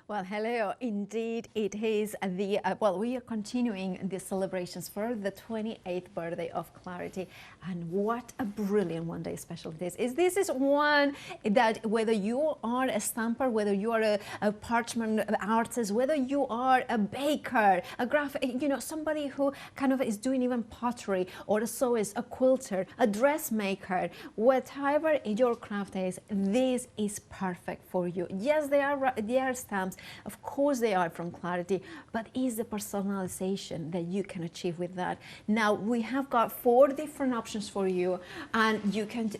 Well, hello. Indeed, it is well, we are continuing the celebrations for the 28th birthday of Clarity. And what a brilliant one-day special this is. This is one that whether you are a stamper, whether you are a parchment artist, whether you are a baker, a graphic, somebody who kind of is doing even pottery, or a sewist, a quilter, a dressmaker, whatever your craft is, this is perfect for you. Yes, they are stamps. Of course they are from Clarity, but is the personalization that you can achieve with that. Now we have got 4 different options for you, and you can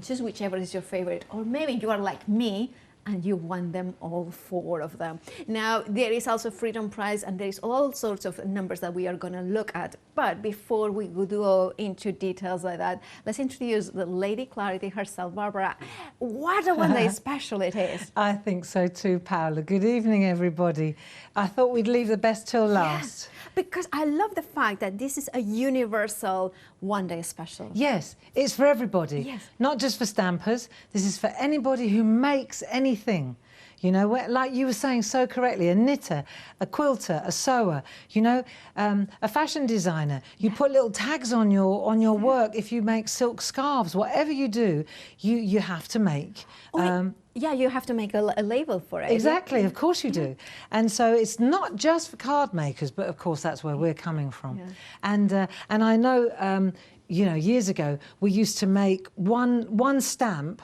choose whichever is your favorite, or maybe you are like me and you want them all 4 of them. Now there is also freedom prize, and there is all sorts of numbers that we are going to look at. But before we go into details like that, let's introduce the Lady Clarity herself. Barbara, what a one-day special it is. I think so too, Paola. Good evening, everybody. I thought we'd leave the best till last. Yes, because I love the fact that this is a universal one-day special. Yes, it's for everybody. Yes. Not just for stampers. This is for anybody who makes anything. Like you were saying so correctly, a knitter, a quilter, a sewer, a fashion designer. You put little tags on your work if you make silk scarves. Whatever you do, you have to make. Yeah, you have to make a label for it. Exactly, of course you do. And so it's not just for card makers, but of course that's where we're coming from. Yeah. And I know, years ago we used to make one stamp,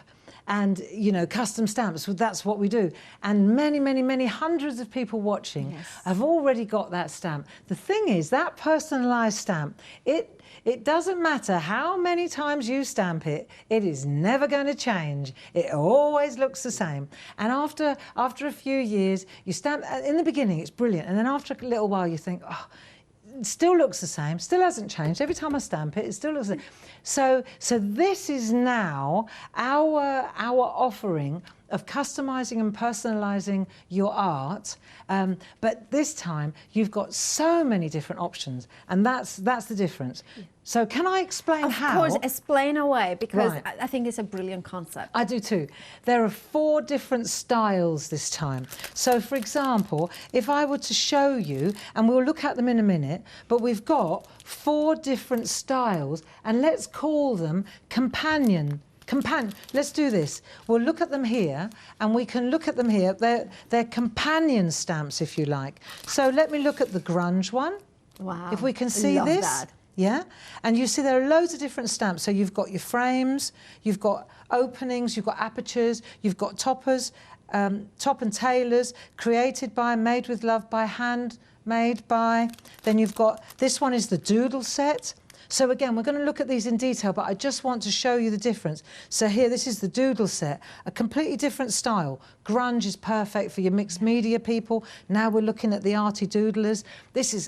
and custom stamps. That's what we do. And many hundreds of people watching have already got that stamp. The thing is, that personalized stamp, it doesn't matter how many times you stamp it, it is never going to change. It always looks the same. And after a few years, you stamp, in the beginning it's brilliant, and then after a little while you think, oh, it still looks the same, still hasn't changed. Every time I stamp it, it still looks the same. So this is now our offering of customizing and personalizing your art, but this time you've got so many different options, and that's the difference. Yeah. So can I explain how? Of course, explain away, because I think it's a brilliant concept. I do too. There are 4 different styles this time. So for example, if I were to show you, and we'll look at them in a minute, but we've got 4 different styles, and let's call them companion. Let's do this. We'll look at them here, and we can look at them here. They're companion stamps, if you like. So let me look at the grunge one. Wow. If we can see Love this. That. Yeah, and you see there are loads of different stamps. So you've got your frames, you've got openings, you've got apertures, you've got toppers, top and tailors, created by, made with love by, hand made by. Then you've got, this one is the doodle set. So again, we're going to look at these in detail, but I just want to show you the difference. So here, this is the doodle set, a completely different style. Grunge is perfect for your mixed media people. Now we're looking at the arty doodlers.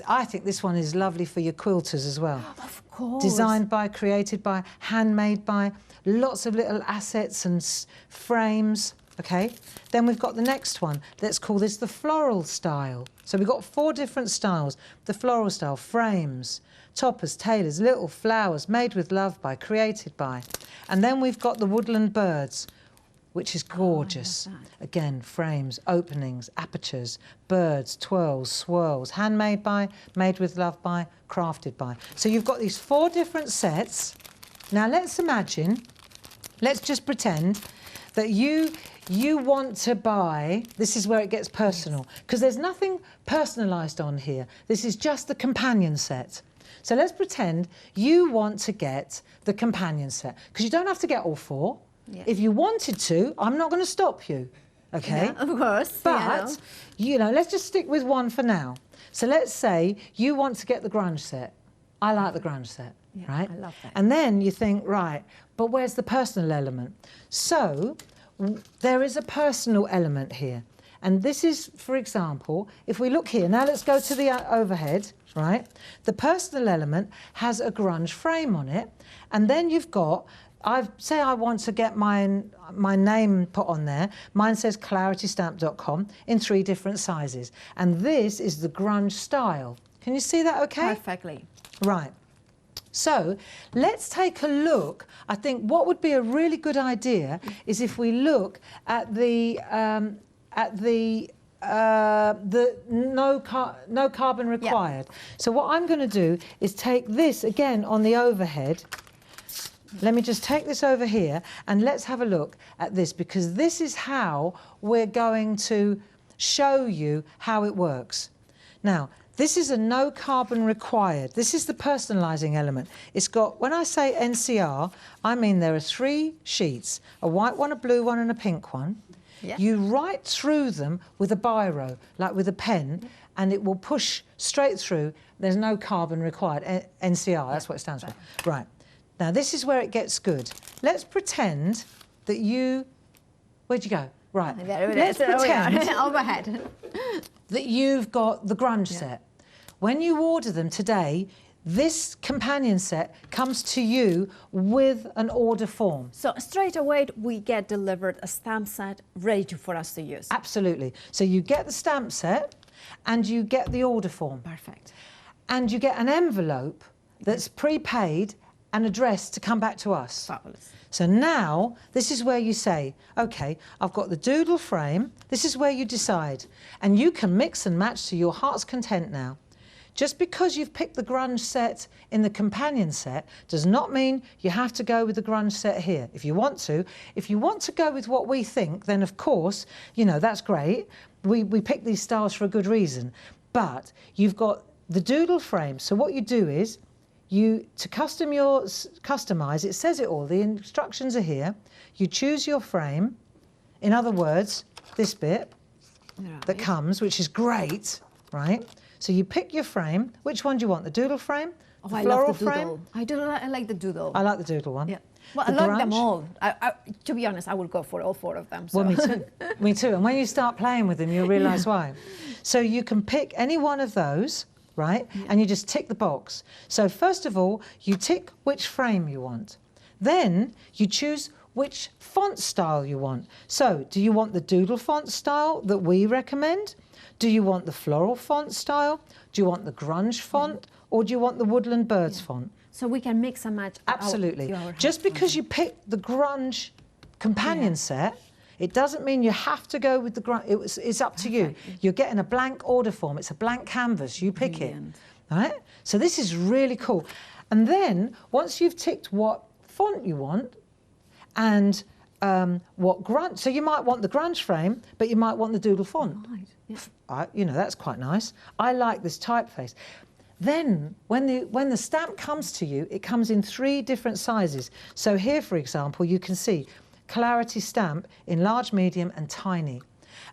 I think this one is lovely for your quilters as well. Of course. Designed by, created by, handmade by, lots of little assets and frames. Okay, then we've got the next one. Let's call this the floral style. So we've got 4 different styles. The floral style, frames, toppers, tailors, little flowers, made with love by, created by. And then we've got the woodland birds, which is gorgeous. Again, frames, openings, apertures, birds, twirls, swirls, handmade by, made with love by, crafted by. So you've got these 4 different sets. Now let's imagine, let's just pretend that you want to buy, this is where it gets personal, because there's nothing personalised on here. This is just the companion set. So let's pretend you want to get the companion set, because you don't have to get all 4. Yeah. If you wanted to, I'm not going to stop you, okay? Yeah, of course. But, let's just stick with one for now. So let's say you want to get the grunge set. I like the grunge set, right? I love that. And then you think, right, but where's the personal element? So there is a personal element here. And this is, for example, if we look here, now let's go to the overhead, right? The personal element has a grunge frame on it, and then you've got, say I want to get my name put on there. Mine says claritystamp.com in 3 different sizes. And this is the grunge style. Can you see that okay? Perfectly. Right. So let's take a look. I think what would be a really good idea is if we look at the the no carbon required. So what I'm going to do is take this again on the overhead. Let me just take this over here and let's have a look at this, because this is how we're going to show you how it works. Now, this is a no carbon required. This is the personalising element. It's got, when I say NCR, I mean there are 3 sheets, a white one, a blue one and a pink one. Yeah. You write through them with a biro, like with a pen, and it will push straight through. There's no carbon required. NCR, that's what it stands for. Right. Now, this is where it gets good. Let's pretend that you... Where'd you go? Right. Let's pretend overhead that you've got the grunge set. When you order them today, this companion set comes to you with an order form. So straight away we get delivered a stamp set ready for us to use. Absolutely. So you get the stamp set and you get the order form. Perfect. And you get an envelope that's prepaid and addressed to come back to us. Fabulous. So now, this is where you say, OK, I've got the doodle frame. This is where you decide. And you can mix and match to your heart's content now. Just because you've picked the grunge set in the companion set does not mean you have to go with the grunge set here. If you want to go with what we think, then of course, you know, that's great. We pick these styles for a good reason. But you've got the doodle frame. So what you do is, to customize, it says it all, the instructions are here. You choose your frame, in other words, this bit that comes, which is great, right? So you pick your frame. Which one do you want, the doodle frame, the floral frame? I like the doodle. I like the doodle one. Yeah. Well, I like them all. To be honest, I would go for all 4 of them. So. Well, me too. Me too. And when you start playing with them, you'll realise why. So you can pick any one of those, right? Yeah. And you just tick the box. So first of all, you tick which frame you want. Then you choose which font style you want. So do you want the doodle font style that we recommend? Do you want the floral font style? Do you want the grunge font? Or do you want the woodland birds font? So we can mix and match. Absolutely. Just because you pick the grunge companion set, it doesn't mean you have to go with the grunge. It's up to you. You're getting a blank order form. It's a blank canvas. You pick it. Right? So this is really cool. And then once you've ticked what font you want and what grunge, so you might want the grunge frame, but you might want the doodle font. Right. Yeah. You know, that's quite nice. I like this typeface. Then, when the stamp comes to you, it comes in 3 different sizes. So here, for example, you can see Clarity stamp in large, medium and tiny.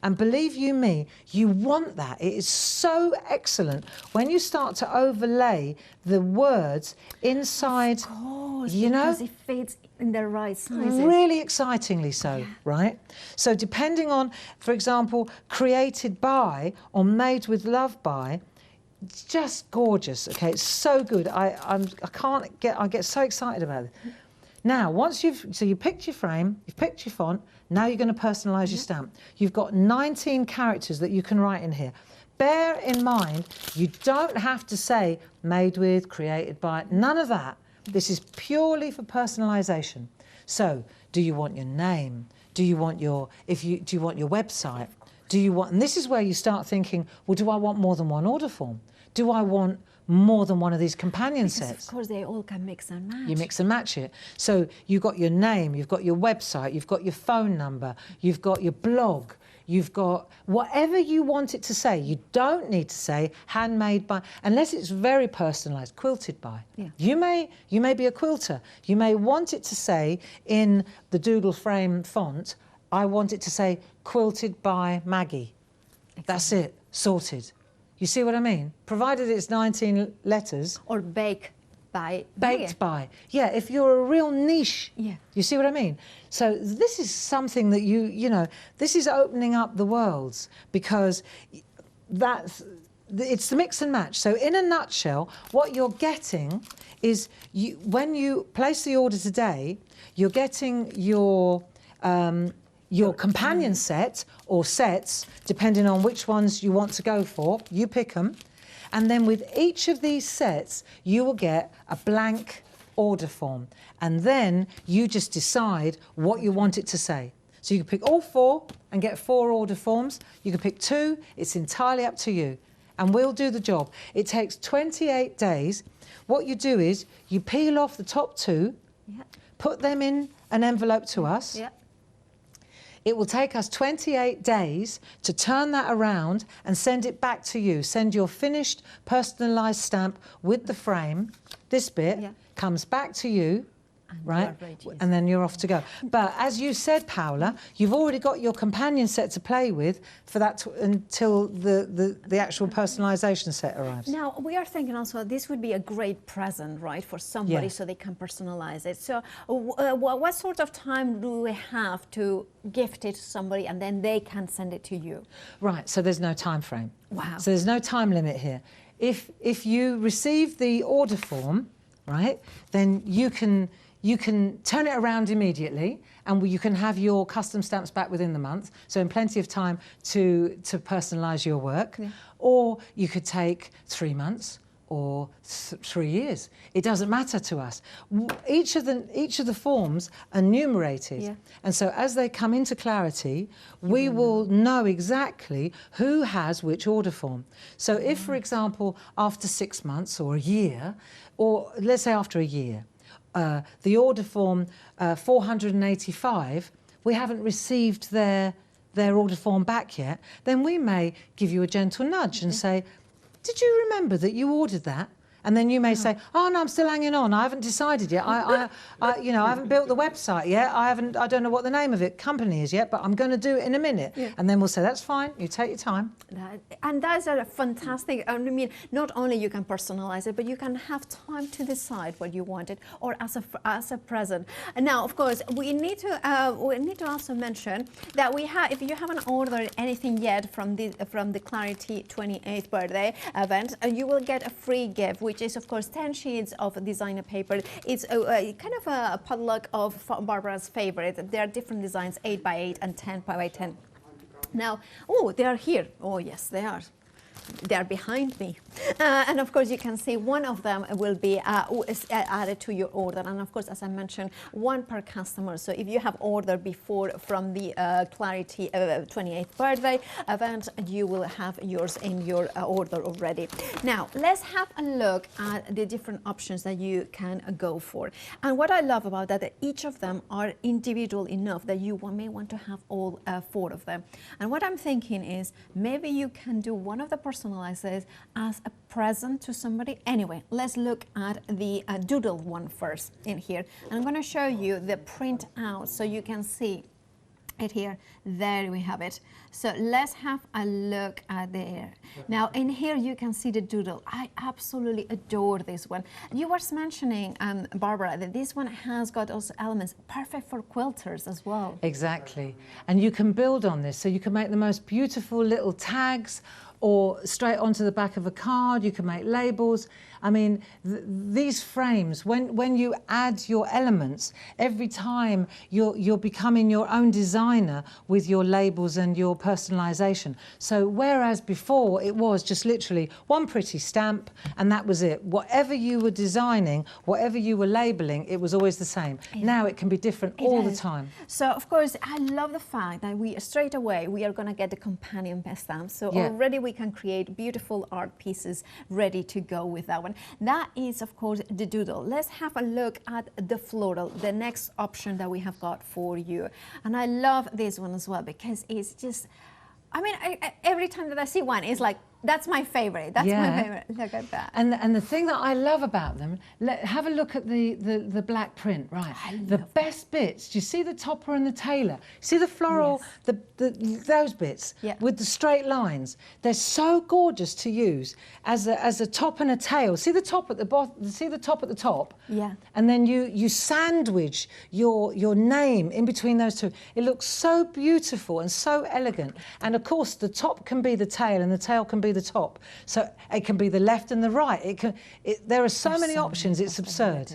And believe you me, you want that. It is so excellent when you start to overlay the words inside, of course, you know, because it fits in the right sizes. Really excitingly so, right? So depending on, for example, created by or made with love by, it's just gorgeous. Okay, it's so good. I get so excited about it. Now, once you picked your frame, you've picked your font, now you're going to personalise your stamp. You've got 19 characters that you can write in here. Bear in mind, you don't have to say made with, created by, none of that. This is purely for personalisation. So, do you want your name? Do you want your website? Do you want, and this is where you start thinking, well, do I want more than one order form? Do I want more than one of these companion sets? Of course, they all can mix and match. You mix and match it. So you've got your name, you've got your website, you've got your phone number, you've got your blog, you've got whatever you want it to say. You don't need to say handmade by, unless it's very personalised, quilted by. Yeah. You may be a quilter. You may want it to say in the Doodle Frame font, I want it to say quilted by Maggie. Exactly. That's it, sorted. You see what I mean? Provided it's 19 letters. Or baked by. Baked by. Yeah, if you're a real niche. Yeah. You see what I mean? So this is something that you know, this is opening up the worlds, because it's the mix and match. So in a nutshell, what you're getting is, when you place the order today, you're getting your companion set or sets, depending on which ones you want to go for. You pick them. And then with each of these sets, you will get a blank order form. And then you just decide what you want it to say. So you can pick all 4 and get 4 order forms. You can pick 2. It's entirely up to you. And we'll do the job. It takes 28 days. What you do is you peel off the top 2, put them in an envelope to us. It will take us 28 days to turn that around and send it back to you. Send your finished personalised stamp with the frame. This bit comes back to you, right? And then you're off to go. But as you said, Paola, you've already got your companion set to play with for that until the actual personalisation set arrives. Now, we are thinking also this would be a great present, right, for somebody so they can personalise it. So what sort of time do we have to gift it to somebody and then they can send it to you? Right, so there's no time frame. Wow. So there's no time limit here. If you receive the order form, right, then you can turn it around immediately and you can have your custom stamps back within the month, so in plenty of time to personalise your work. Or you could take 3 months or 3 years. It doesn't matter to us. Each of the forms are numerated. And so as they come into Clarity, we will know exactly who has which order form. So if, for example, after 6 months or a year, or let's say after a year, the order form 485, we haven't received their order form back yet, then we may give you a gentle nudge and say, did you remember that you ordered that? And then you may say, oh no, I'm still hanging on. I haven't decided yet. I haven't built the website yet. I don't know what the name of it company is yet, but I'm going to do it in a minute. And then we'll say, that's fine. You take your time. And that's a fantastic. I mean, not only you can personalize it, but you can have time to decide what you want it, or as a present. And now, of course, we need to also mention that if you haven't ordered anything yet from the Clarity 28th birthday event, you will get a free gift, which is, of course, 10 sheets of designer paper. It's kind of a potluck of Barbara's favorite. There are different designs, 8 by 8 and 10 by 10. Now, they are here. Oh, yes, they are. They are behind me. And of course, you can see one of them will be added to your order. And of course, as I mentioned, 1 per customer. So if you have ordered before from the Clarity 28th birthday event, you will have yours in your order already. Now, let's have a look at the different options that you can go for. And what I love about that each of them are individual enough that you may want to have all 4 of them. And what I'm thinking is maybe you can do one of the personalizes as a present to somebody. Anyway, let's look at the doodle one first in here. And I'm going to show you the print out so you can see it here. There we have it. So let's have a look at there. Now in here you can see the doodle. I absolutely adore this one. You were mentioning, Barbara, that this one has got those elements perfect for quilters as well. Exactly. And you can build on this. So you can make the most beautiful little tags or straight onto the back of a card. You can make labels. I mean, these frames, when you add your elements, every time you're becoming your own designer with your labels and your personalisation. So whereas before it was just literally one pretty stamp and that was it. Whatever you were designing, whatever you were labelling, it was always the same. Yeah. Now it can be different all the time. So of course, I love the fact that straight away we are going to get the companion stamp. So already we can create beautiful art pieces ready to go with that one. That is, of course, the doodle. Let's have a look at the floral, the next option that we have got for you. And I love this one as well because it's just, I mean, every time that I see one, it's like, that's my favorite. That's my favorite. Look at that. And the thing that I love about them, have a look at the black print, right? The best bits. Do you see the topper and the tailor? See the floral, those bits with the straight lines. They're so gorgeous to use as a top and a tail. See the top at the bottom. See the top at the top. Yeah. And then you sandwich your name in between those two. It looks so beautiful and so elegant. And of course, the top can be the tail and the tail can be the top, so it can be the left and the right. There are so many options. It's absurd.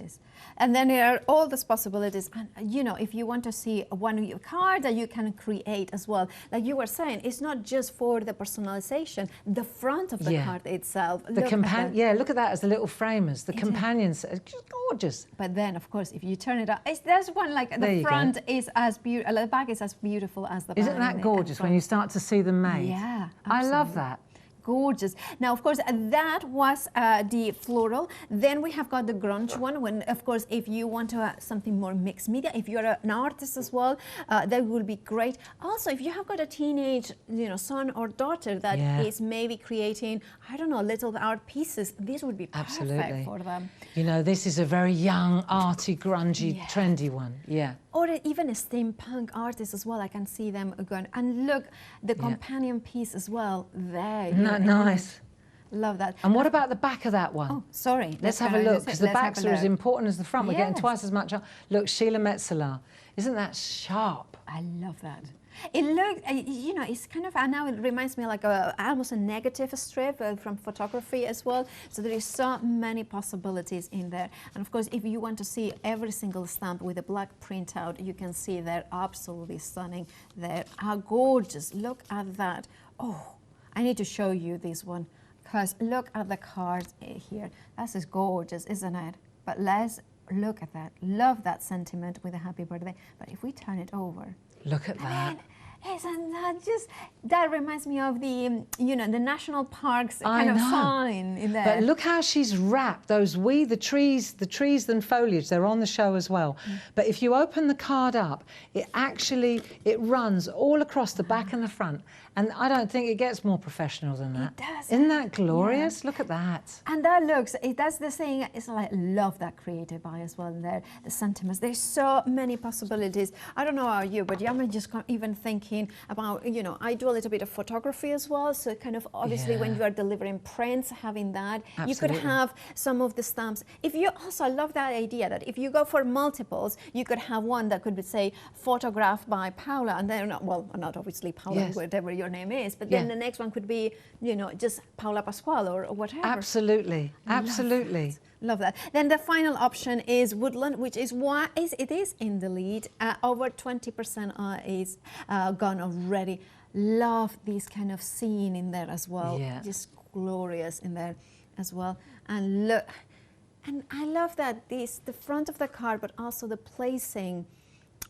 And then there are all these possibilities. And you know, if you want to see one of your cards that you can create as well, like you were saying, it's not just for the personalization, the front of the card itself. The companion, yeah, look at that as the little framers, the companions, just gorgeous. But then, of course, if you turn it up, there's one like the front is as beautiful, the back is as beautiful as the back. Isn't that gorgeous when you start to see them made? Yeah, absolutely. I love that. Gorgeous. Now, of course, that was the floral. Then we have got the grunge one. When, of course, if you want to something more mixed media, if you're an artist as well, that will be great. Also, if you have got a teenage, you know, son or daughter that is maybe creating, I don't know, little art pieces, this would be perfect for them. You know, this is a very young, arty, grungy, trendy one. Yeah. Or even a steampunk artist as well. I can see them going. And look, the companion piece as well. There. Nice. Love that. And what about the back of that one? Oh, sorry. Let's have a look, because the backs are as important as the front. We're getting twice as much. Look, Sheila Metzeler. Isn't that sharp? I love that. It looks, you know, it's kind of, now it reminds me like almost a negative strip from photography as well. So there is so many possibilities in there. And of course, if you want to see every single stamp with a black printout, you can see they're absolutely stunning. They are gorgeous. Look at that. Oh, I need to show you this one, because look at the cards here. That's just gorgeous, isn't it? But let's look at that. Love that sentiment with a happy birthday. But if we turn it over, look at that. Isn't that just, that reminds me of the, you know, the national parks kind of sign in there. But look how she's wrapped those the trees and foliage, they're on the show as well. But if you open the card up, it runs all across the back and the front. And I don't think it gets more professional than that. It does. Isn't that glorious? Yeah. Look at that. And that looks, that's the thing, it's like, love that creative eye as well there, the sentiments. There's so many possibilities. I don't know about you, but I'm just even thinking about, you know, I do a little bit of photography as well. So kind of obviously when you are delivering prints, having that, you could have some of the stamps. If you also, I love that idea that if you go for multiples, you could have one that could be, say, photographed by Paula, and then, well, not obviously Paula, whatever your name is, but then the next one could be, you know, just Paula Pasquale or whatever. Absolutely, absolutely. Love that. Then the final option is woodland, which is it is in the lead. Over 20% is gone already. Love this kind of scene in there as well. Yeah. Just glorious in there as well. And look, and I love that the front of the card, but also the placing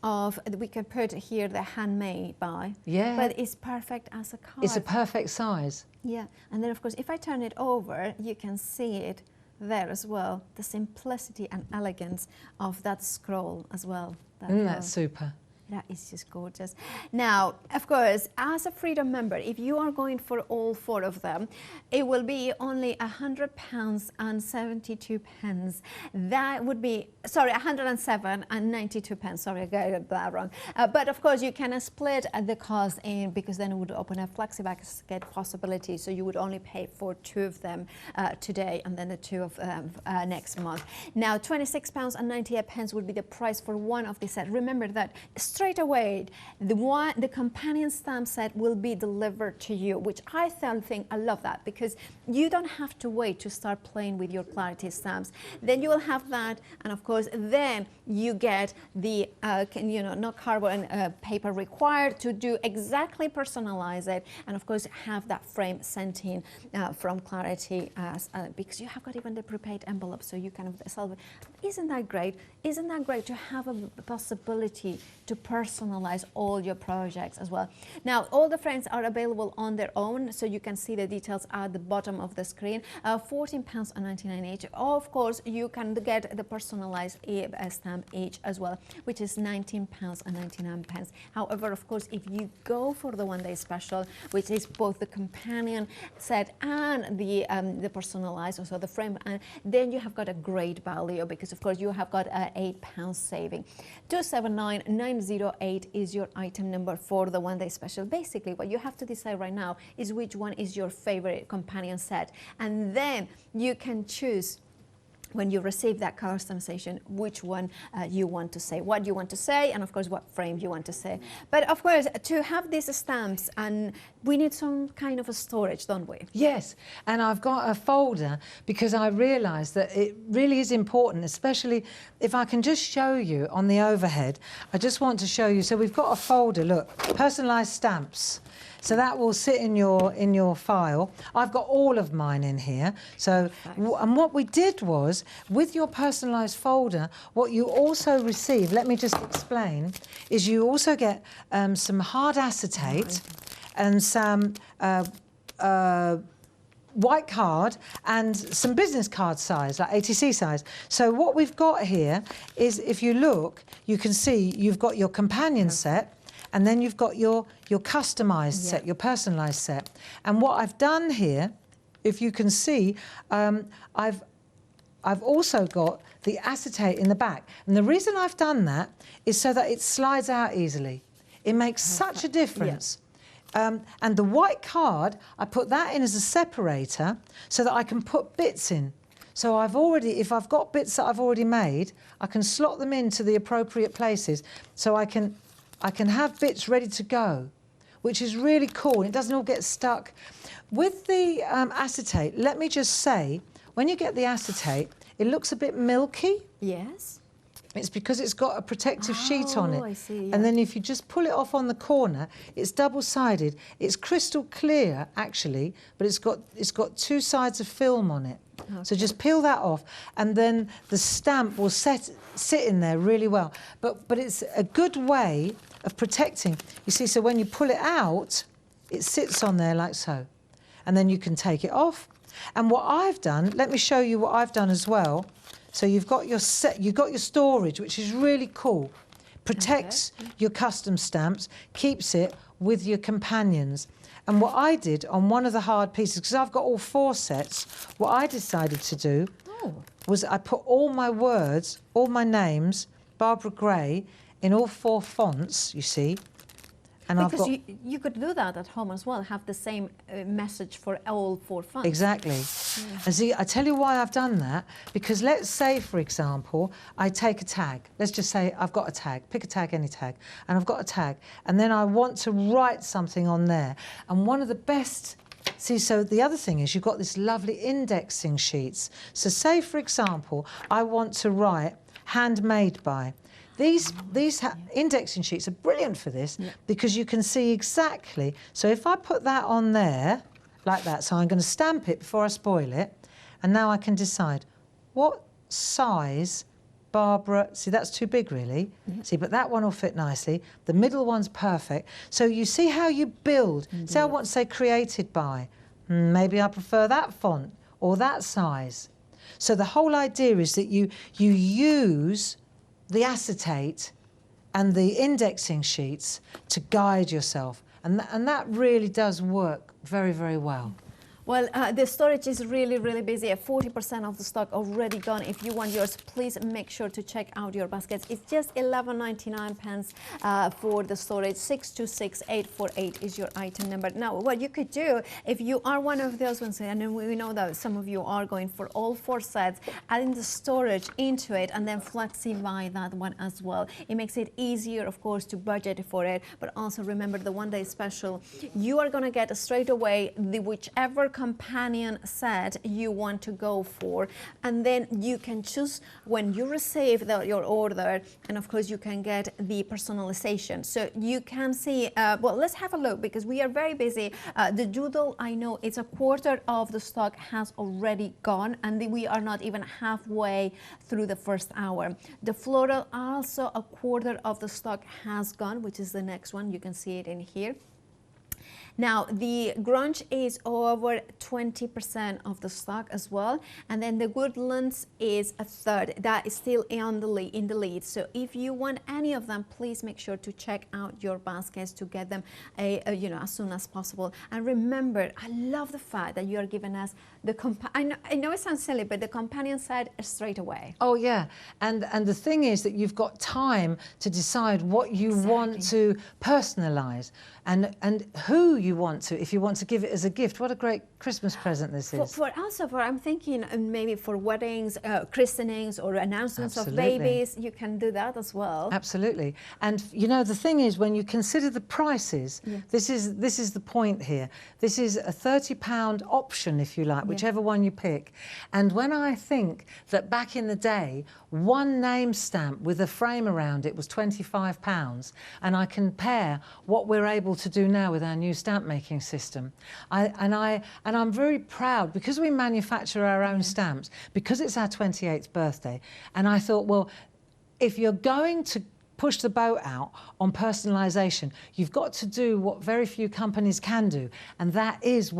of, we can put here the handmade by, but it's perfect as a card. It's a perfect size. Yeah, and then of course if I turn it over, you can see it there as well, the simplicity and elegance of that scroll as well. Isn't that super? That is just gorgeous. Now, of course, as a Freedom member, if you are going for all 4 of them, it will be only £100 and 72 pence. That would be, sorry, 107 and 92 pence. Sorry, I got that wrong. But of course, you can split the cost in, because then it would open a flexi basket possibility. So you would only pay for 2 of them today, and then the 2 of next month. Now, £26 and 98 pence would be the price for one of the set. Remember that straight away, the companion stamp set will be delivered to you, which I think I love that, because you don't have to wait to start playing with your Clarity stamps. Then you will have that, and of course, then you get the you know, no carbon paper required to do exactly personalize it, and of course have that frame sent in from Clarity as because you have got even the prepaid envelope, so you kind of sell it. Isn't that great? Isn't that great to have a possibility to personalize all your projects as well? Now, all the frames are available on their own, so you can see the details at the bottom of the screen. £14 and 99 each. Of course, you can get the personalized stamp each as well, which is £19 and 99 pence. However, of course, if you go for the one-day special, which is both the companion set and the personalized, also the frame, and then you have got a great value, because of course you have got £8 saving. 279908 is your item number for the one-day special. Basically, what you have to decide right now is which one is your favorite companion set, and then you can choose when you receive that customization, which one you want to say, what you want to say, and of course what frame you want to say. But of course, to have these stamps, and we need some kind of a storage, don't we? Yes, and I've got a folder because I realised that it really is important, especially if I can just show you on the overhead. I just want to show you, so we've got a folder, look, personalised stamps. So that will sit in your file. I've got all of mine in here. So, and what we did was, with your personalised folder, what you also receive, let me just explain, is you also get some hard acetate and some white card and some business card size, like ATC size. So what we've got here is, if you look, you can see you've got your companion set, and then you've got your customised set, your personalised set. And what I've done here, if you can see, I've also got the acetate in the back. And the reason I've done that is so that it slides out easily. It makes such a difference. And the white card, I put that in as a separator so that I can put bits in. So I've already, if I've got bits that I've already made, I can slot them into the appropriate places, so I can have bits ready to go, which is really cool. It doesn't all get stuck. With the acetate, let me just say, when you get the acetate, it looks a bit milky. Yes. It's because it's got a protective sheet on it. I see, yeah. And then if you just pull it off on the corner, it's double-sided. It's crystal clear, actually, but it's got two sides of film on it. Okay. So just peel that off, and then the stamp will sit in there really well. But it's a good way of protecting. You see, so when you pull it out, it sits on there like so. And then you can take it off. And what I've done, let me show you what I've done as well. So you've got your storage, which is really cool. Protects your custom stamps, keeps it with your companions. And what I did on one of the hard pieces, because I've got all 4 sets, what I decided to do was I put all my words, all my names, Barbara Gray, in all 4 fonts, you see. And because you could do that at home as well, have the same message for all 4 fonts. Exactly. Yeah. And see, I tell you why I've done that, because let's say, for example, I take a tag. Let's just say I've got a tag, pick a tag, any tag, and I've got a tag, and then I want to write something on there. And one of the best, see, so the other thing is you've got this lovely indexing sheets. So say, for example, I want to write handmade by. These indexing sheets are brilliant for this because you can see exactly. So if I put that on there, like that, so I'm going to stamp it before I spoil it, and now I can decide what size Barbara, see that's too big really, see, but that one will fit nicely. The middle one's perfect. So you see how you build. Say I want to say created by, maybe I prefer that font or that size. So the whole idea is that you use the acetate and the indexing sheets to guide yourself. And that really does work very, very well. Well, the storage is really, really busy. 40% of the stock already gone. If you want yours, please make sure to check out your baskets. It's just 11.99 pence for the storage. 626848 is your item number. Now, what you could do, if you are one of those ones, and we know that some of you are going for all 4 sets, adding the storage into it and then flexify that one as well. It makes it easier, of course, to budget for it, but also remember the one-day special. You are going to get straight away the whichever companion set you want to go for, and then you can choose when you receive your order, and of course you can get the personalization. So you can see, well, let's have a look because we are very busy. The doodle, I know it's a quarter of the stock has already gone, and we are not even halfway through the first hour. The floral, also a quarter of the stock has gone, which is the next one. You can see it in here. Now, the grunge is over 20% of the stock as well. And then the woodlands is a third. That is still in the lead. So if you want any of them, please make sure to check out your baskets to get them as soon as possible. And remember, I love the fact that you are giving us the I know it sounds silly, but the companion set straight away. Oh yeah, and the thing is that you've got time to decide what you want to personalize and who you want to, if you want to give it as a gift. What a great Christmas present this is. For I'm thinking maybe for weddings, christenings, or announcements Absolutely. of babies, you can do that as well. Absolutely. And you know, the thing is, when you consider the prices, this is the point here. This is a £30 option, if you like, whichever one you pick. And when I think that back in the day, one name stamp with a frame around it was £25, and I compare what we're able to do now with our new stamp making system, and I'm very proud, because we manufacture our own stamps, because it's our 28th birthday. And I thought, well, if you're going to push the boat out on personalisation, you've got to do what very few companies can do, and that is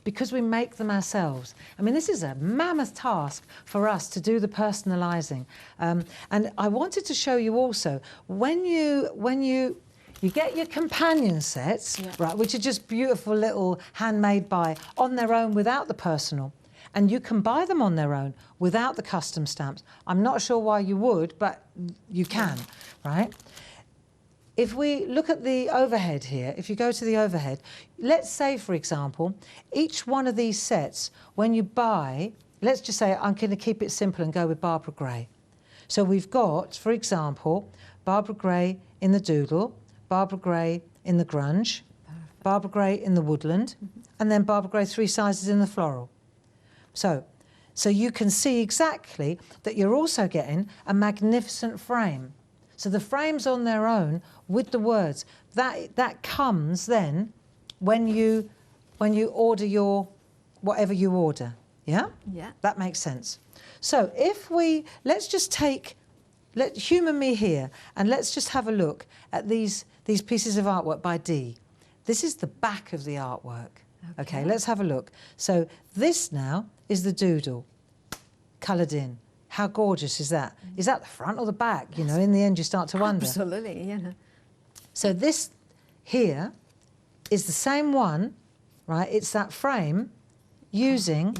because we make them ourselves. I mean, this is a mammoth task for us to do the personalising. And I wanted to show you also, when you get your companion sets, right, which are just beautiful little handmade on their own without the personal, and you can buy them on their own without the custom stamps. I'm not sure why you would, but you can, right? If we look at the overhead here, if you go to the overhead, let's say, for example, each one of these sets, when you buy, let's just say I'm going to keep it simple and go with Barbara Gray. So we've got, for example, Barbara Gray in the Doodle, Barbara Gray in the Grunge, Barbara Gray in the Woodland, and then Barbara Gray 3 sizes in the Floral. So you can see exactly that you're also getting a magnificent frame. So the frame's on their own with the words. That comes then when you order your whatever you order. Yeah? Yeah. That makes sense. So let's humour me here, and let's just have a look at these pieces of artwork by Dee. This is the back of the artwork. Okay, let's have a look. So this now is the Doodle, coloured in. How gorgeous is that? Is that the front or the back? You know, in the end you start to wonder. Absolutely, yeah. So this here is the same one, right? It's that frame using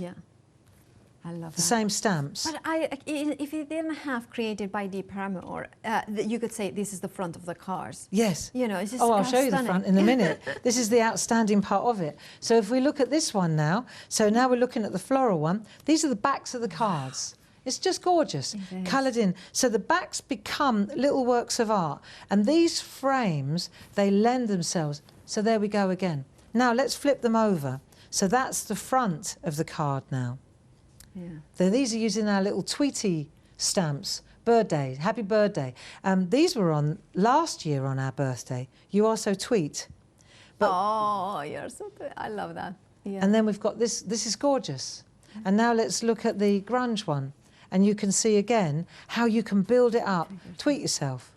I love the same stamps. But if it didn't have created by Dee Paramore, you could say this is the front of the cars. Yes. You know, it's just I'll show you the stunning. front in a minute. This is the outstanding part of it. So if we look at this one now, so now we're looking at the floral one. These are the backs of the cards. It's just gorgeous, coloured in. So the backs become little works of art. And these frames, they lend themselves. So there we go again. Now let's flip them over. So that's the front of the card now. Yeah. So these are using our little Tweety stamps. Birthday, happy birthday. These were on last year on our birthday. You are so tweet. But, oh, you're so good. I love that. Yeah. And then we've got this. This is gorgeous. And now let's look at the grunge one. And you can see again how you can build it up. Tweet yourself.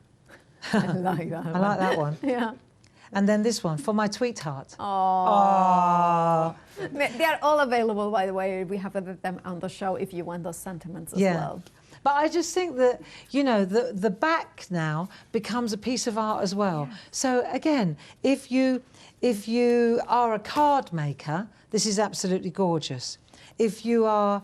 I like that one. I like that one. Yeah. And then this one, for my tweetheart. Oh. They are all available, by the way. We have them on the show if you want those sentiments as well. But I just think that, you know, the back now becomes a piece of art as well. Yeah. So again, if you are a card maker, this is absolutely gorgeous. If you are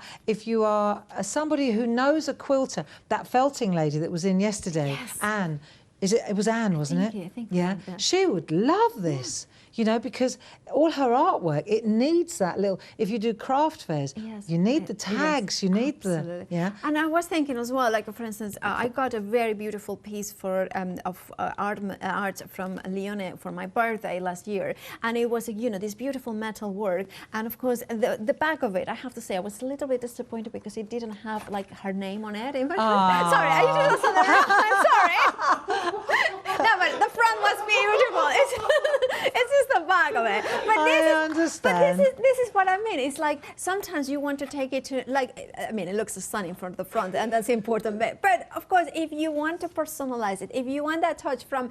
somebody who knows a quilter, that felting lady that was in yesterday, Anne. It was Anne, wasn't it? I think yeah. Like she would love this, you know, because all her artwork, it needs that little. If you do craft fairs, you need the tags, you need the. Yeah. And I was thinking as well, like for instance, I got a very beautiful piece for of art from Lione for my birthday last year, and it was this beautiful metal work, and of course the back of it, I have to say, I was a little bit disappointed because it didn't have like her name on it. Sorry, I usually do something wrong. I'm sorry. No, but the front was beautiful. It's just the back of it. But I understand. But this is what I mean. It's like sometimes you want to take it to, like, I mean, it looks stunning from the front, and that's important. But of course, if you want to personalize it, if you want that touch from,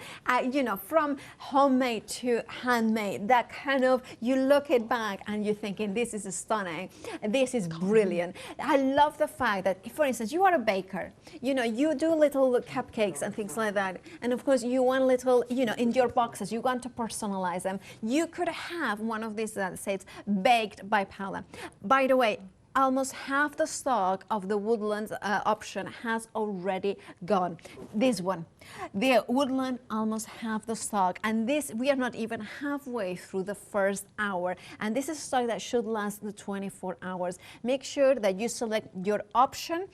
from homemade to handmade, that kind of, you look it back and you're thinking, this is stunning, this is brilliant. I love the fact that, for instance, you are a baker. You do little cupcakes and things like that. And of course, you want little, in your boxes, you want to personalize them. You could have one of these that says baked by Paula. By the way, almost half the stock of the woodland option has already gone. This one, the woodland, almost half the stock, and this, we are not even halfway through the first hour, and this is stock that should last the 24 hours. Make sure that you select your option,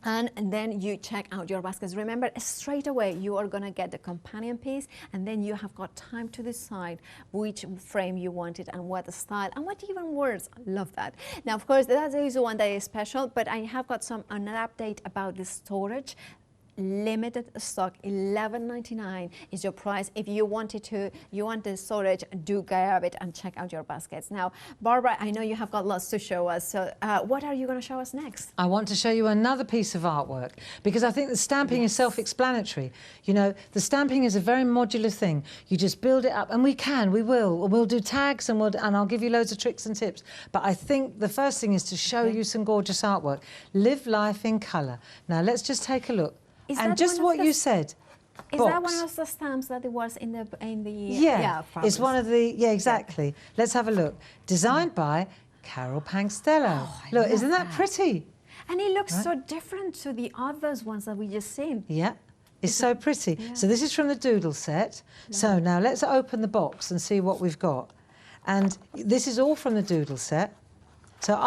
and then you check out your baskets. Remember, straight away you are going to get the companion piece, and then you have got time to decide which frame you wanted and what style and what even words. Love that. Now, of course, that is one that is special, but I have got an update about the storage. Limited stock, $11.99 is your price. If you want the storage, do grab it and check out your baskets. Now, Barbara, I know you have got lots to show us, so what are you going to show us next? I want to show you another piece of artwork, because I think the stamping is self-explanatory. You know, the stamping is a very modular thing. You just build it up, and we'll do tags, and I'll give you loads of tricks and tips. But I think the first thing is to show you some gorgeous artwork. Live life in colour. Now, let's just take a look. And just what you said. Is that one of the stamps that it was in the yeah, it's one of the, yeah, exactly. Yeah. Let's have a look. Designed by Carol Pankstello. Look, isn't that pretty? And it looks so different to the others ones that we just seen. Yeah, it's so pretty. Yeah. So this is from the Doodle set. Yeah. So now let's open the box and see what we've got. And this is all from the Doodle set. So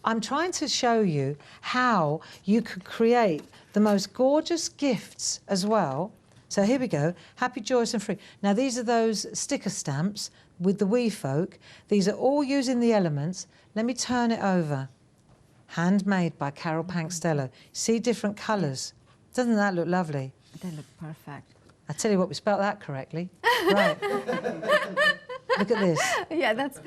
I'm trying to show you how you could create the most gorgeous gifts as well. So here we go, happy, joyous and free. Now these are those sticker stamps with the wee folk. These are all using the elements. Let me turn it over. Handmade by Carol Pankstello. See different colours. Doesn't that look lovely? They look perfect. I tell you what, we spelled that correctly. Right. Look at this. Yeah, that's...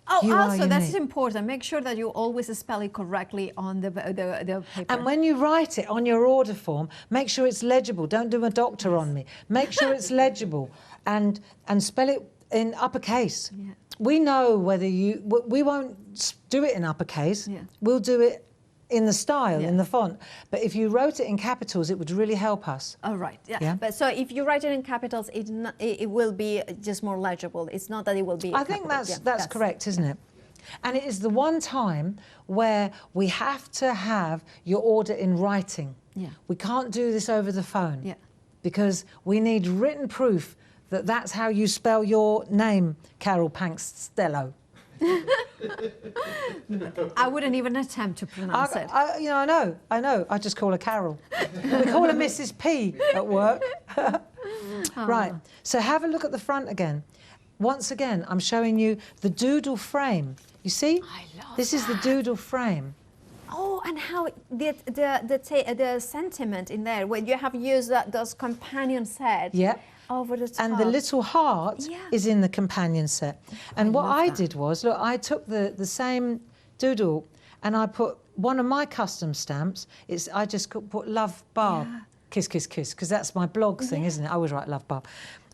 Oh, also, that's important. Make sure that you always spell it correctly on the paper. And when you write it on your order form, make sure it's legible. Don't do a doctor on me. Make sure it's legible and spell it in uppercase. Yeah. We know whether we won't do it in uppercase. Yeah. We'll do it in the style, in the font. But if you wrote it in capitals, it would really help us. Oh, right. Yeah. But so if you write it in capitals, it will be just more legible. It's not that it will be I think that's correct, isn't it? And it is the one time where we have to have your order in writing. Yeah. We can't do this over the phone. Yeah. Because we need written proof that that's how you spell your name, Carol Pankstello. I wouldn't even attempt to pronounce it. I know. I just call her Carol. We call her Mrs. P at work. Right, so have a look at the front again. Once again, I'm showing you the Doodle Frame. You see? I love this is the Doodle Frame. Oh, and how the sentiment in there, when you have used those companion sets. Yeah. Over the top. And the little heart is in the companion set. And what I did was, look, I took the same doodle and I put one of my custom stamps. I just put Love Barb, kiss, kiss, kiss, because that's my blog thing, isn't it? I always write Love Barb.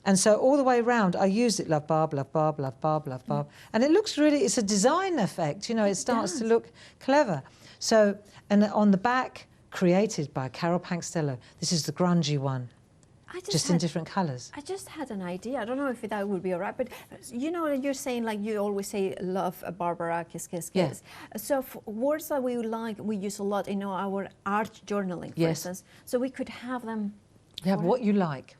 And so all the way around, I used it, Love Barb, Love Barb, Love Barb, Love Barb. And it looks really, it's a design effect, you know, it starts to look clever. So, and on the back, created by Carol Pankstello. This is the grungy one. Just in different colours. I just had an idea. I don't know if that would be all right, but you know, you're saying, like you always say, love, Barbara, kiss, kiss, kiss. Yeah. So words that we like, we use a lot in our art journaling, for instance. So we could have them. You have what you like.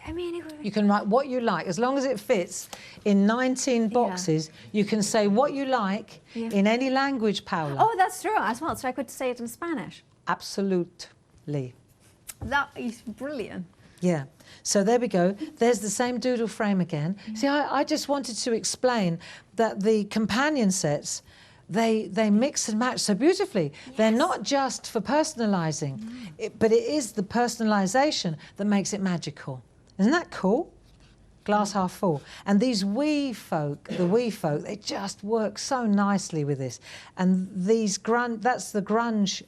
I mean, you can write what you like. As long as it fits in 19 boxes, you can say what you like in any language, Paula. Oh, that's true as well. So I could say it in Spanish. Absolutely. That is brilliant. Yeah, so there we go. There's the same Doodle Frame again. See, I just wanted to explain that the companion sets, they mix and match so beautifully. Yes. They're not just for personalising, but it is the personalisation that makes it magical. Isn't that cool? Glass half full. And these wee folk, they just work so nicely with this. And these that's the grunge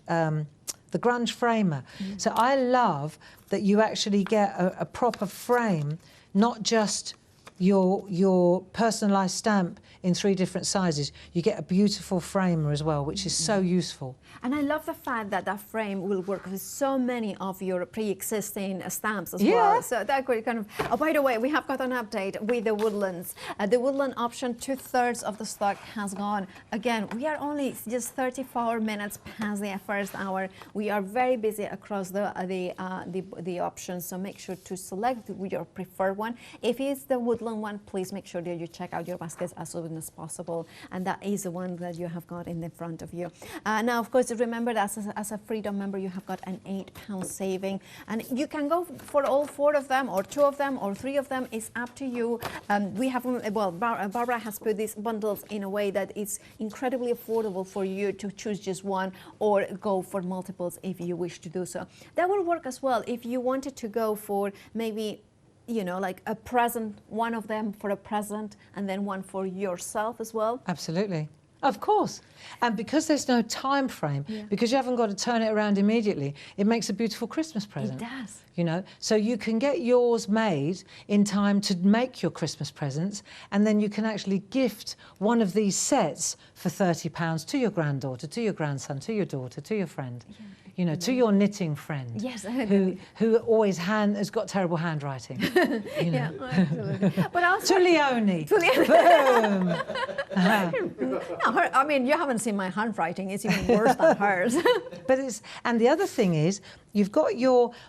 framer. So I love that you actually get a proper frame, not just your personalised stamp in 3 different sizes, you get a beautiful framer as well, which is so useful. And I love the fact that that frame will work with so many of your pre-existing stamps as Yeah. well. So that could kind of. Oh, by the way, we have got an update with the woodlands. The woodland option, 2/3 of the stock has gone. Again, we are only just 34 minutes past the first hour. We are very busy across the options, so make sure to select your preferred one. If it's the woodland one, please make sure that you check out your baskets as soon as possible, and that is the one that you have got in the front of you. Now, of course, remember that as a Freedom member, you have got an £8 saving, and you can go for all 4 of them, or 2 of them, or 3 of them. It's up to you. We have, well, Barbara has put these bundles in a way that it's incredibly affordable for you to choose just one or go for multiples if you wish to do so. That will work as well if you wanted to go for maybe, you know, like a present, one of them for a present and then one for yourself as well. Absolutely. Of course. And because there's no time frame, because you haven't got to turn it around immediately, it makes a beautiful Christmas present. It does. You know, so you can get yours made in time to make your Christmas presents, and then you can actually gift one of these sets for £30 to your granddaughter, to your grandson, to your daughter, to your friend. Yeah. You know, to your knitting friend, yes, who always has got terrible handwriting. You know. Yeah, absolutely. But also to Leonie. Boom. Uh-huh. No, I mean, you haven't seen my handwriting; it's even worse than hers. But and the other thing is,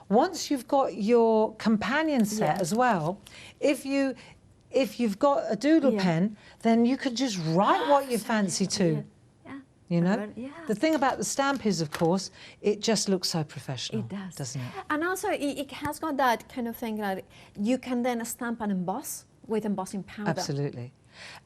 once you've got your companion set as well, if you've got a doodle pen, then you can just write what you fancy to. You know, the thing about the stamp is, of course, it just looks so professional. It does, doesn't it? And also, it has got that kind of thing that you can then stamp and emboss with embossing powder. Absolutely.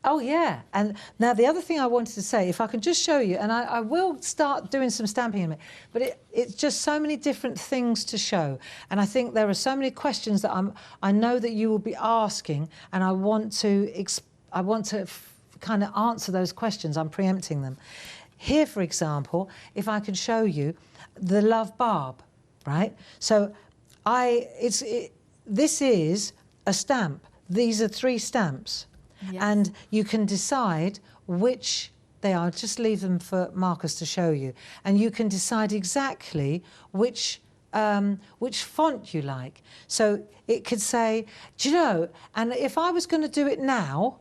Oh yeah. And now the other thing I wanted to say, if I can just show you, and I will start doing some stamping in a minute, but it's just so many different things to show, and I think there are so many questions that I know that you will be asking, and I want to kind of answer those questions. I'm preempting them. Here, for example, if I can show you the Love Barb, right? So this is a stamp. These are 3 stamps. Yes. And you can decide which they are. Just leave them for Marcus to show you. And you can decide exactly which font you like. So it could say, do you know, and if I was going to do it now,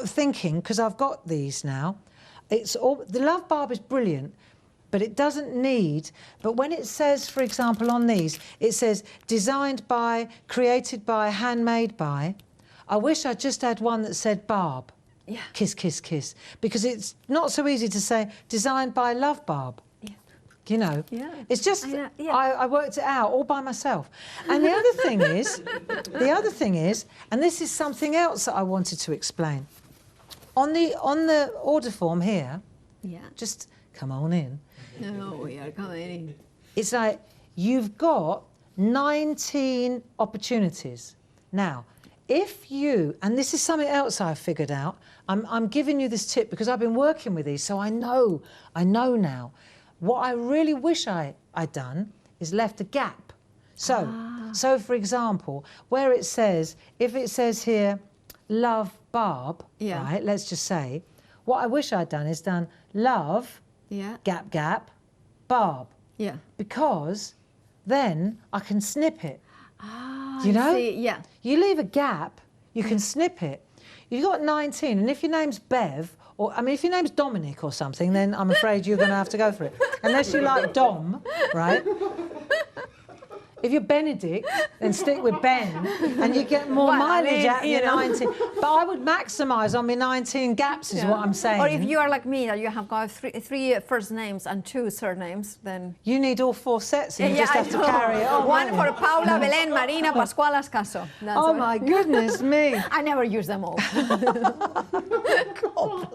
thinking, because I've got these now, the Love Barb is brilliant, but it doesn't need, but when it says, for example, on these, it says designed by, created by, handmade by, I wish I just had one that said Barb. Yeah. Kiss, kiss, kiss. Because it's not so easy to say designed by Love Barb. Yeah. You know? Yeah. It's just, I worked it out all by myself. And the other thing is, and this is something else that I wanted to explain. On the order form here, just come on in. No, we are coming in. It's like you've got 19 opportunities. Now, if you, and this is something else I've figured out, I'm giving you this tip because I've been working with these, so I know now. What I really wish I'd done is left a gap. So for example, where it says, if it says here, Love Barb, right, let's just say, what I wish I'd done is done Love, gap, gap, Barb. Yeah. Because then I can snip it. Do you know? See, yeah. You leave a gap, you can snip it. You've got 19, and if your name's Bev, or I mean, if your name's Dominic or something, then I'm afraid you're going to have to go for it. Unless you like Dom, right? If you're Benedict, then stick with Ben, and you get more mileage out of your 19. But I would maximise on my 19 gaps, is what I'm saying. Or if you are like me, that you have got three first names and 2 surnames, then... You need all 4 sets, and you just have to carry it on. One for Paula, Belén, Marina, Pascual, Ascaso. Oh, my goodness me. I never use them all. God,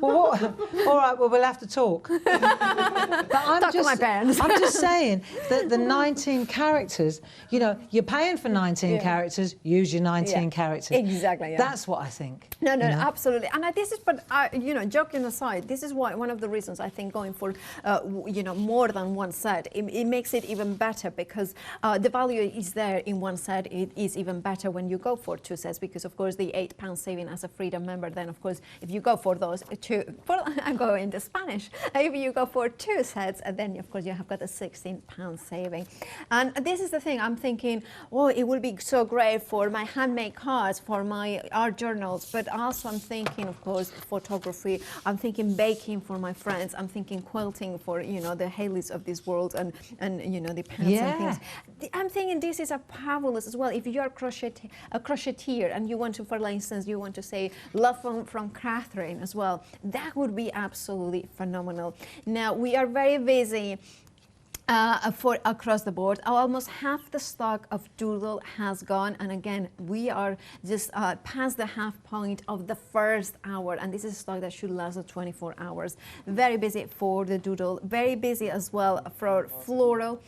well, all right, well, we'll have to talk. But my parents. I'm just saying that the 19 characters, you know, you're paying for 19 characters, use your 19 characters. Exactly, yeah. That's what I think. No, you know? absolutely. And this is, but you know, joking aside, this is why one of the reasons I think going for, you know, more than one set, it makes it even better, because the value is there in one set. It is even better when you go for two sets, because of course the £8 saving as a Freedom member. Then of course, if you go for those two, I'm going into Spanish. If you go for two sets, then of course you have got a £16 saving. And this is the thing. I'm thinking, oh, it will be so great for my handmade cards, for my art journals, but also I'm thinking, of course, photography. I'm thinking baking for my friends. I'm thinking quilting for, you know, the Haleys of this world, and you know, the pants and things. I'm thinking this is a fabulous as well. If you're a crocheteer and you want to, for instance, you want to say love from Catherine as well, that would be absolutely phenomenal. Now we are very busy for across the board. Almost half the stock of Doodle has gone, and again we are just past the half point of the first hour, and this is stock that should last 24 hours. Very busy for the Doodle, very busy as well for Floral.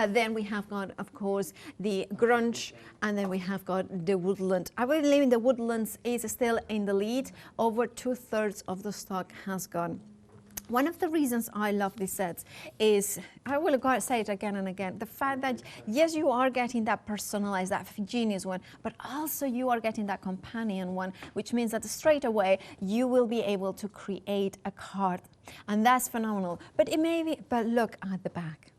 Then we have got, of course, the Grunge, and then we have got the Woodland. I believe the Woodlands is still in the lead. Over 2/3 of the stock has gone. One of the reasons I love these sets is, I will go and say it again and again, the fact that yes, you are getting that personalized, that genius one, but also you are getting that companion one, which means that straight away you will be able to create a card, and that's phenomenal. But it may be, but look at the back.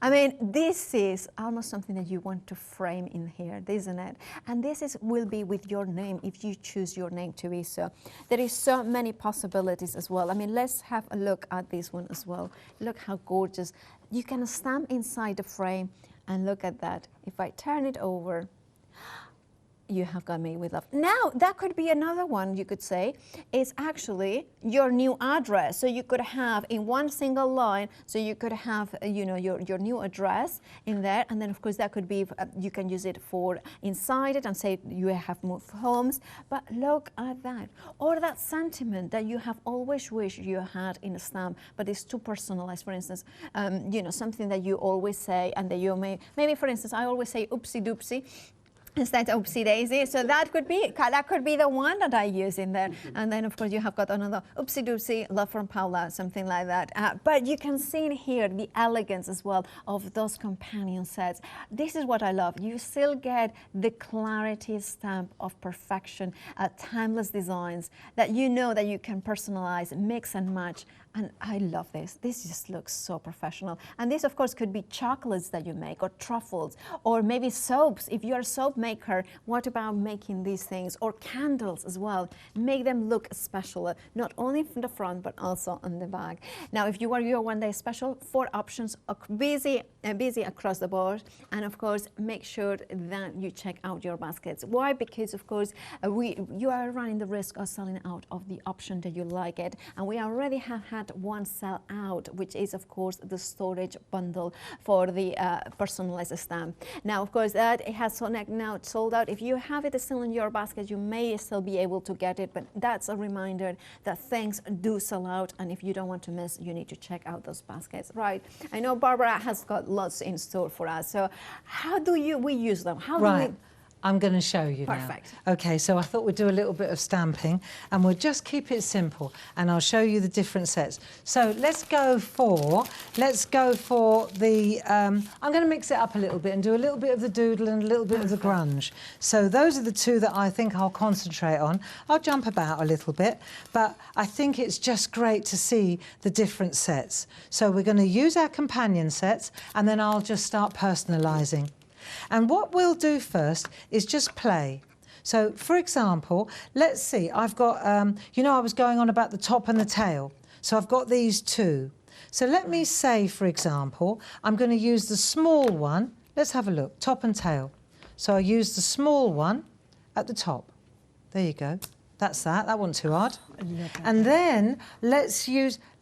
I mean, this is almost something that you want to frame in here, isn't it? And this will be with your name, if you choose your name to be so. There is so many possibilities as well. I mean, let's have a look at this one as well. Look how gorgeous. You can stamp inside the frame, and look at that. If I turn it over, you have got Made with Love. Now, that could be another one, you could say, is actually your new address. So you could have in one single line, so you could have, you know, your new address in there. And then, of course, that could be, you can use it for inside it and say you have moved homes. But look at that. Or that sentiment that you have always wished you had in a stamp, but it's too personalized. For instance, you know, something that you always say, and that you maybe, for instance, I always say oopsie doopsie instead of oopsie daisy. So that could be the one that I use in there. And then of course you have got another oopsie doopsie, love from Paula, something like that. But you can see in here the elegance as well of those companion sets. This is what I love. You still get the clarity stamp of perfection, timeless designs that you know that you can personalize, mix and match. And I love this. This just looks so professional. And this, of course, could be chocolates that you make, or truffles, or maybe soaps. If you're a soap maker, what about making these things? Or candles as well. Make them look special, not only from the front, but also on the back. Now, if you are your one-day special, 4 options, busy across the board. And of course, make sure that you check out your baskets. Why? Because, of course, you are running the risk of selling out of the option that you like it. And we already have had one sell out, which is of course the storage bundle for the personalized stamp. Now of course that it has now sold out. If you have it still in your basket, you may still be able to get it, but that's a reminder that things do sell out, and if you don't want to miss, you need to check out those baskets. Right, I know Barbara has got lots in store for us, so how do we use them? How do we? I'm going to show you Perfect. now. Okay, so I thought we'd do a little bit of stamping, and we'll just keep it simple, and I'll show you the different sets. So let's go for the, I'm going to mix it up a little bit and do a little bit of the Doodle and a little bit of the Grunge. So those are the 2 that I think I'll concentrate on. I'll jump about a little bit, but I think it's just great to see the different sets. So we're going to use our companion sets, and then I'll just start personalising. And what we'll do first is just play. So, for example, let's see, I've got, you know, I was going on about the top and the tail. So I've got these 2. So let me say, for example, I'm going to use the small one. Let's have a look, top and tail. So I use the small one at the top. There you go. That's that. That wasn't too hard. And then let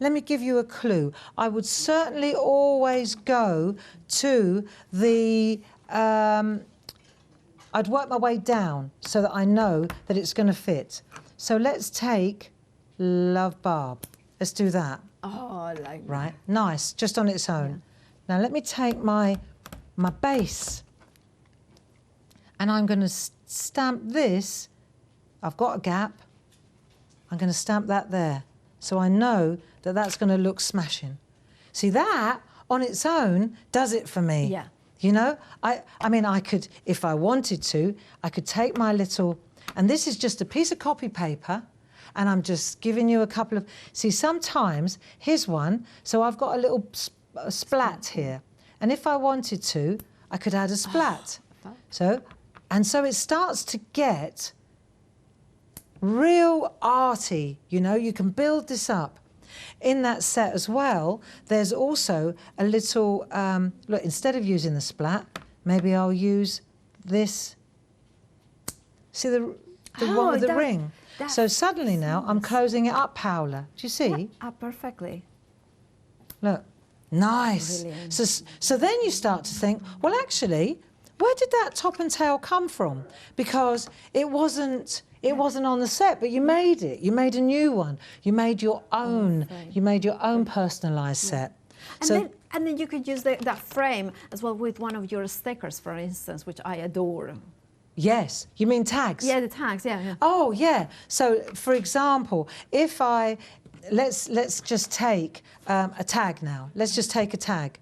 me give you a clue. I would certainly always go to the, I'd work my way down so that I know that it's going to fit. So let's take Love Barb. Let's do that. Oh, like right? Nice, just on its own. Now let me take my base, and I'm going to stamp this. I've got a gap. I'm going to stamp that there, so I know that that's going to look smashing. See, that on its own does it for me. Yeah. You know, I mean, I could, if I wanted to, I could take my little, and this is just a piece of copy paper, and I'm just giving you a couple of, see, sometimes, here's one, so I've got a little splat here, and if I wanted to, I could add a splat. So it starts to get real arty, you know, you can build this up. In that set as well, there's also a little, look, instead of using the splat, maybe I'll use this, see the one with the ring? So suddenly now I'm closing it up, Paola. Do you see? Yeah, perfectly. Look, nice. So then you start to think, well, actually, where did that top and tail come from? Because it wasn't on the set, but you made it. You made a new one. You made your own. You made your own personalized set. And then you could use that frame as well with one of your stickers, for instance, which I adore. Yes, you mean tags? Yeah, the tags. Yeah. Oh, yeah. So, for example, if let's just take a tag now. Let's just take a tag.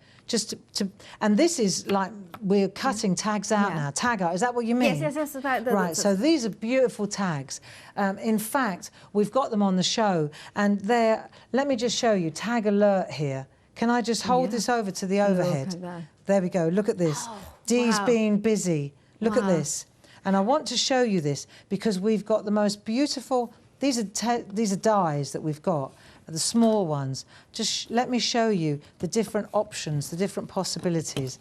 And this is like, we're cutting tags out now. Tag out, is that what you mean? Yes. Right, so these are beautiful tags. In fact, we've got them on the show, and let me just show you, tag alert here. Can I just hold this over to the overhead? Look at that. There we go, look at this. Dee's being busy. Look at this. And I want to show you this because we've got the most beautiful, these are dies that we've got. The small ones. Just let me show you the different options, the different possibilities.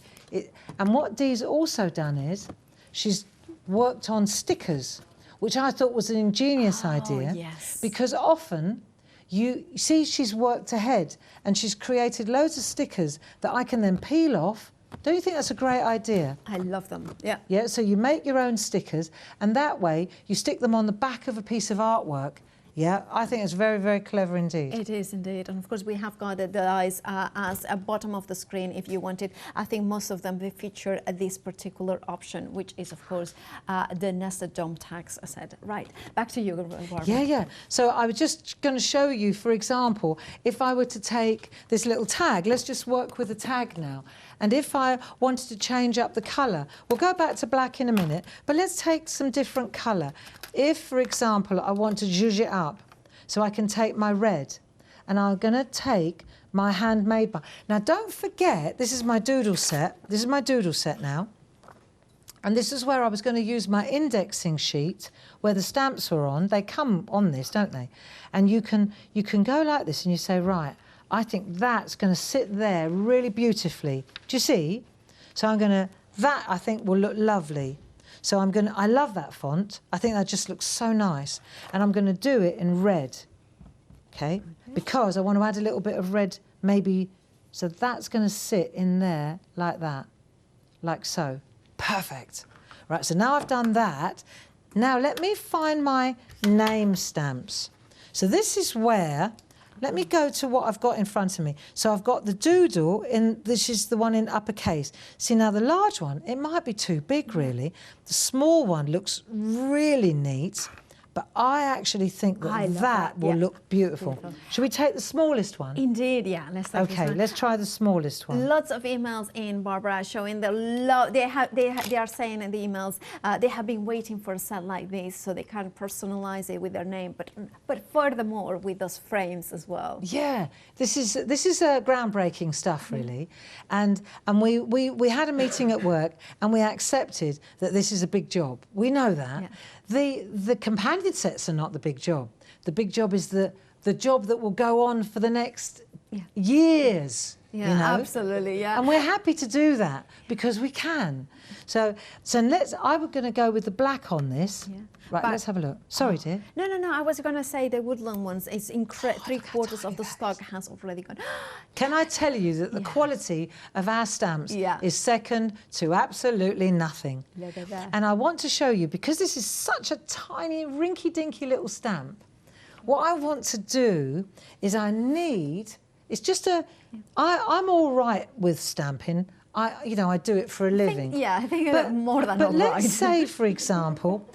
And what Dee's also done is she's worked on stickers, which I thought was an ingenious idea. Yes. Because often you see she's worked ahead and she's created loads of stickers that I can then peel off. Don't you think that's a great idea? I love them, yeah. Yeah, so you make your own stickers and that way you stick them on the back of a piece of artwork. Yeah, I think it's very, very clever indeed. It is indeed. And of course, we have got the dies as a bottom of the screen if you want it. I think most of them, they feature this particular option, which is, of course, the nested dome tags, I said. Right, back to you, Barbara. Yeah. So I was just going to show you, for example, if I were to take this little tag, let's just work with the tag now. And if I wanted to change up the colour, we'll go back to black in a minute, but let's take some different colour. If, for example, I want to zhuzh it up, so I can take my red, and I'm going to take my handmade one. Now, don't forget, this is my doodle set. This is my doodle set now. And this is where I was going to use my indexing sheet, where the stamps were on. They come on this, don't they? And you can go like this, and you say, right, I think that's going to sit there really beautifully. Do you see? So I'm going to, that I think will look lovely. So I love that font. I think that just looks so nice. And I'm going to do it in red, okay? Because I want to add a little bit of red, maybe, so that's going to sit in there like that, like so. Perfect. Right, so now I've done that. Now let me find my name stamps. So this is where, let me go to what I've got in front of me. So I've got the doodle, this is the one in uppercase. See, now the large one, it might be too big, really. The small one looks really neat, but I actually think that will look beautiful. Should we take the smallest one? Indeed, yeah. Let's take okay, let's try the smallest one. Lots of emails in, Barbara, showing the love. They are saying in the emails they have been waiting for a set like this so they can personalize it with their name, but furthermore with those frames as well. Yeah, this is groundbreaking stuff, really. And we had a meeting at work and we accepted that this is a big job. We know that. Yeah. The companion sets are not the big job. The big job is the job that will go on for the next years. Yeah, you know? Absolutely, yeah. And we're happy to do that because we can. So I was going to go with the black on this. Yeah. Right, let's have a look. Sorry, dear. No. I was going to say the woodland ones. It's three-quarters of the stock has already gone. Can I tell you that the quality of our stamps is second to absolutely nothing? Look at that. And I want to show you, because this is such a tiny, rinky-dinky little stamp, what I want to do is I need It's just I'm all right with stamping. I do it for a living. I think more than all right. But let's say, for example,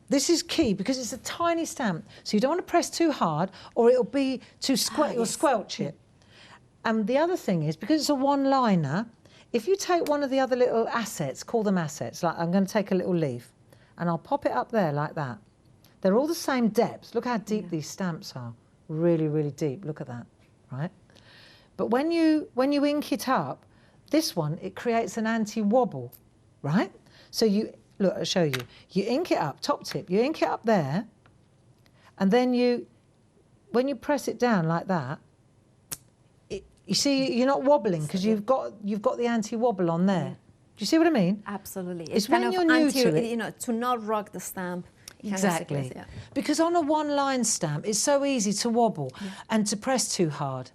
this is key because it's a tiny stamp, so you don't want to press too hard, or it'll be too you'll squelch it. And the other thing is, because it's a one-liner, if you take one of the other little assets, call them assets, like I'm going to take a little leaf, and I'll pop it up there like that. They're all the same depth. Look how deep these stamps are. Really, really deep. Look at that, right? But when you ink it up, this one, it creates an anti-wobble, right? So look, I'll show you. You ink it up, top tip, you ink it up there, and then when you press it down like that, you see you're not wobbling because you've got the anti-wobble on there. Do you see what I mean? Absolutely. It's when you're new to it. To not rock the stamp. Exactly. Because on a one-line stamp, it's so easy to wobble and to press too hard.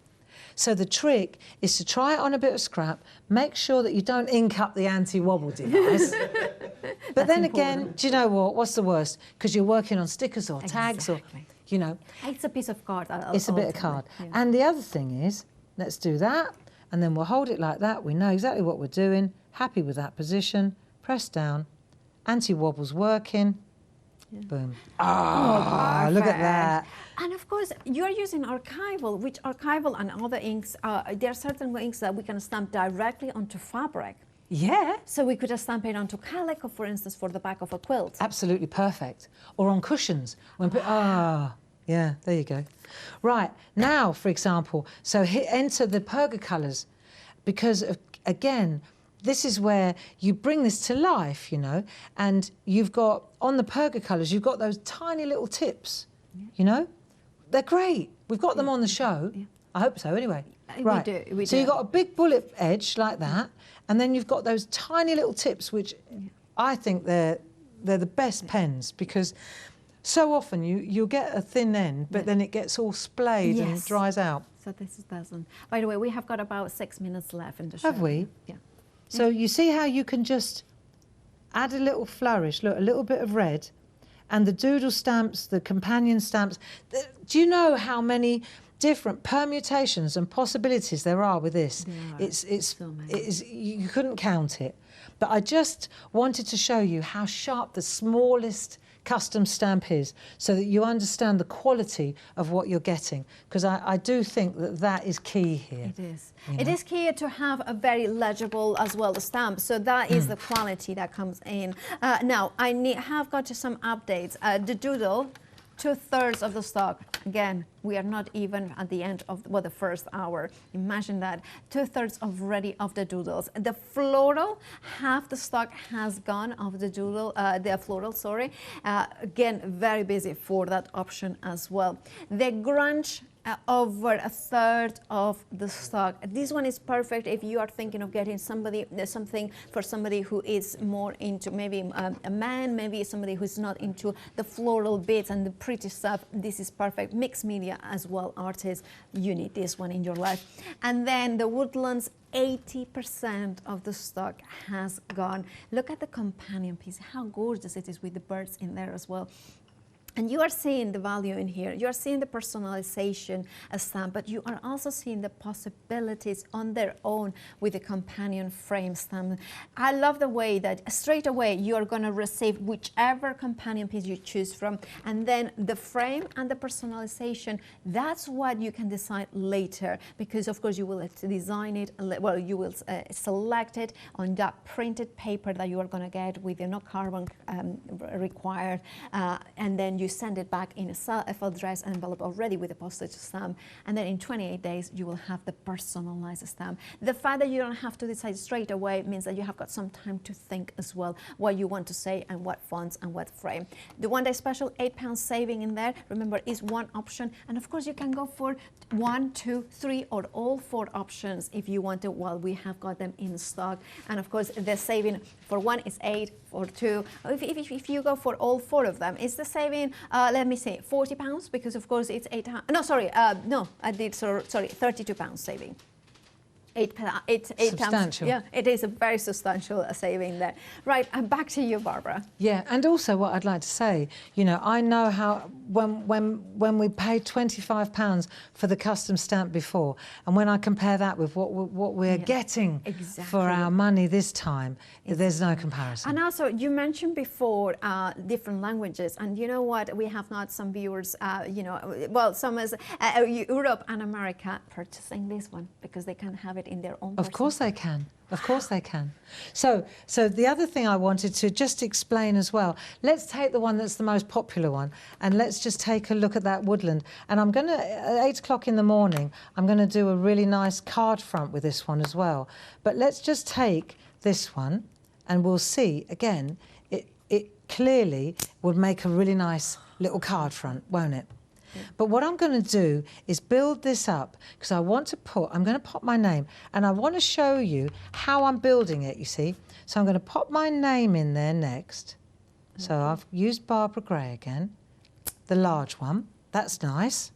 So the trick is to try it on a bit of scrap, make sure that you don't ink up the anti-wobble device. But then again, do you know what? What's the worst? Because you're working on stickers or tags or, It's a piece of card. It's a bit of card. Yeah. And the other thing is, let's do that, and then we'll hold it like that. We know exactly what we're doing. Happy with that position. Press down. Anti-wobble's working. Yeah. Boom. Look at that. And of course, you're using archival, which archival and other inks, there are certain inks that we can stamp directly onto fabric. Yeah. So we could stamp it onto calico, for instance, for the back of a quilt. Absolutely perfect. Or on cushions. Yeah, there you go. Right, now, for example, so enter the Perga colours, because, again, this is where you bring this to life, and you've got, on the Perga colours, you've got those tiny little tips, They're great. We've got them on the show. Yeah. I hope so, anyway. Right. We do. So you've got a big bullet edge like that, and then you've got those tiny little tips, which I think they're the best pens, because so often you'll get a thin end, but then it gets all splayed and dries out. So this doesn't. By the way, we have got about 6 minutes left in the show. Have we? Yeah. So you see how you can just add a little flourish, look, a little bit of red, and the doodle stamps, the companion stamps. Do you know how many different permutations and possibilities there are with this? You couldn't count it. But I just wanted to show you how sharp the smallest custom stamp is, so that you understand the quality of what you're getting, because I do think that is key here. It is. It is key to have a very legible as well stamp, so that is the quality that comes in. Now I have got some updates. The doodle, 2/3 of the stock. Again, we are not even at the end of the first hour. Imagine that. 2/3 already of the doodles. The floral, half the stock has gone of the doodle, the floral, sorry. Again, very busy for that option as well. The grunge, over 1/3 of the stock. This one is perfect if you are thinking of getting something for somebody who is more into, maybe a man, maybe somebody who's not into the floral bits and the pretty stuff. This is perfect. Mixed media as well, artists, you need this one in your life. And then the woodlands, 80% of the stock has gone. Look at the companion piece, how gorgeous it is with the birds in there as well. And you are seeing the value in here. You are seeing the personalization stamp, but you are also seeing the possibilities on their own with the companion frame stamp. I love the way that straight away you are going to receive whichever companion piece you choose from, and then the frame and the personalization, that's what you can decide later, because of course you will design it, well, you will select it on that printed paper that you are going to get with no carbon required, and then you send it back in a self-addressed envelope already with a postage stamp, and then in 28 days you will have the personalized stamp. The fact that you don't have to decide straight away means that you have got some time to think as well what you want to say and what fonts and what frame. The one day special, £8 saving in there, remember, is one option, and of course you can go for 1, 2, 3 or all 4 options if you want to, while we have got them in stock. And of course the saving for one is 8, for 2, if you go for all 4 of them, it's the saving, let me say, £40, because of course it's 8, no, sorry, no, I did, sorry, £32 saving. Eight Substantial. Yeah, it is a very substantial saving there. Right, back to you, Barbara. Yeah, and also what I'd like to say, you know, I know how when we paid £25 for the custom stamp before, and when I compare that with what we're getting for our money this time, there's no comparison. And also, you mentioned before different languages, and you know what? We have not some viewers, you know, well, some is Europe and America purchasing this one because they can have it in their own. Of course they can. Of course they can. So the other thing I wanted to just explain as well, let's take the one that's the most popular one, and let's just take a look at that woodland. And I'm going to, at 8 o'clock in the morning, I'm going to do a really nice card front with this one as well. But let's just take this one, and we'll see, again, it clearly would make a really nice little card front, won't it? But what I'm going to do is build this up because I'm going to pop my name, and I want to show you how I'm building it, you see. So I'm going to pop my name in there next. So I've used Barbara Gray again, the large one. That's nice.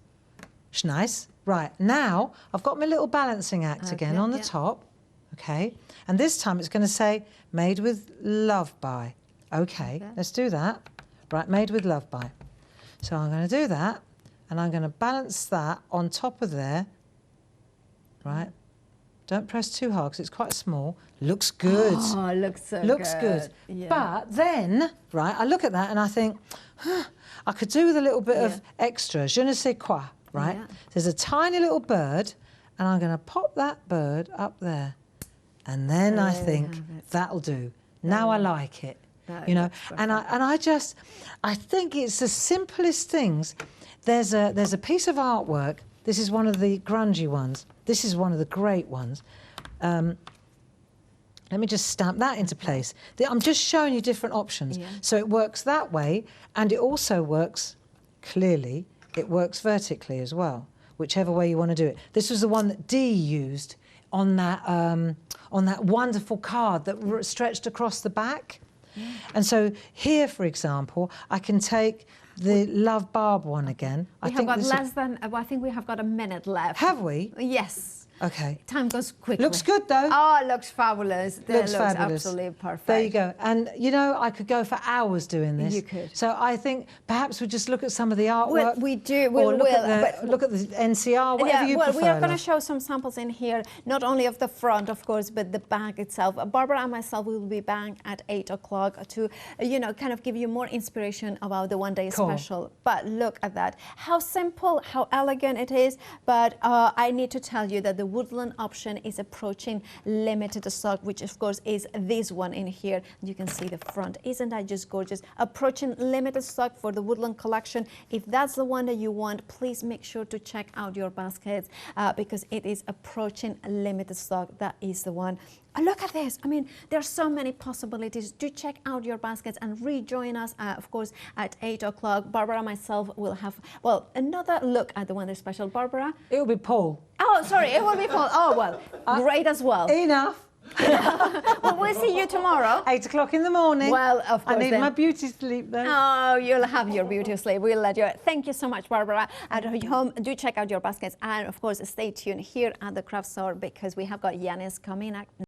Nice. Right, now I've got my little balancing act again on the top. Okay, and this time it's going to say made with love by. Okay, let's do that. Right, made with love by. So I'm going to do that. And I'm going to balance that on top of there, right? Don't press too hard because it's quite small. Looks good. Oh, it looks so Looks good. Yeah. But then, right, I look at that and I think, I could do with a little bit of extra, je ne sais quoi, right? Yeah. There's a tiny little bird, and I'm going to pop that bird up there. And then I think, that'll do. Now I like it. You know, and I think it's the simplest things. There's a piece of artwork. This is one of the grungy ones. This is one of the great ones. Let me just stamp that into place. I'm just showing you different options. Yeah. So it works that way, and it also works, clearly, it works vertically as well, whichever way you want to do it. This was the one that Dee used on that wonderful card that stretched across the back. Yeah. And so here, for example, I can take the Love Barb one again. I think we have got a minute left. Have we? Yes. Okay. Time goes quickly. Looks good though. Oh, it looks fabulous. Looks fabulous. Absolutely perfect. There you go. And you know, I could go for hours doing this. You could. So I think perhaps we just look at some of the artwork. Well, we do. Look at the NCR, whatever you prefer. We are going to show some samples in here, not only of the front, of course, but the back itself. Barbara and myself will be back at 8 o'clock to, you know, kind of give you more inspiration about the one-day special. But look at that. How simple, how elegant it is. But I need to tell you that the woodland option is approaching limited stock, which of course is this one in here. You can see the front. Isn't that just gorgeous? Approaching limited stock for the woodland collection. If that's the one that you want, please make sure to check out your baskets because it is approaching limited stock. That is the one. Look at this. I mean, there are so many possibilities. Do check out your baskets and rejoin us, of course, at 8 o'clock. Barbara and myself will have, well, another look at the one-day special. Barbara? It'll be Paul. Oh, sorry, it will be Paul. Oh, well, great as well. Enough. Well, we'll see you tomorrow. 8 o'clock in the morning. Well, of course. I need my beauty sleep then. Oh, you'll have your beauty sleep. We'll let you. Thank you so much, Barbara. At home, do check out your baskets. And, of course, stay tuned here at the craft store because we have got Yanis coming up.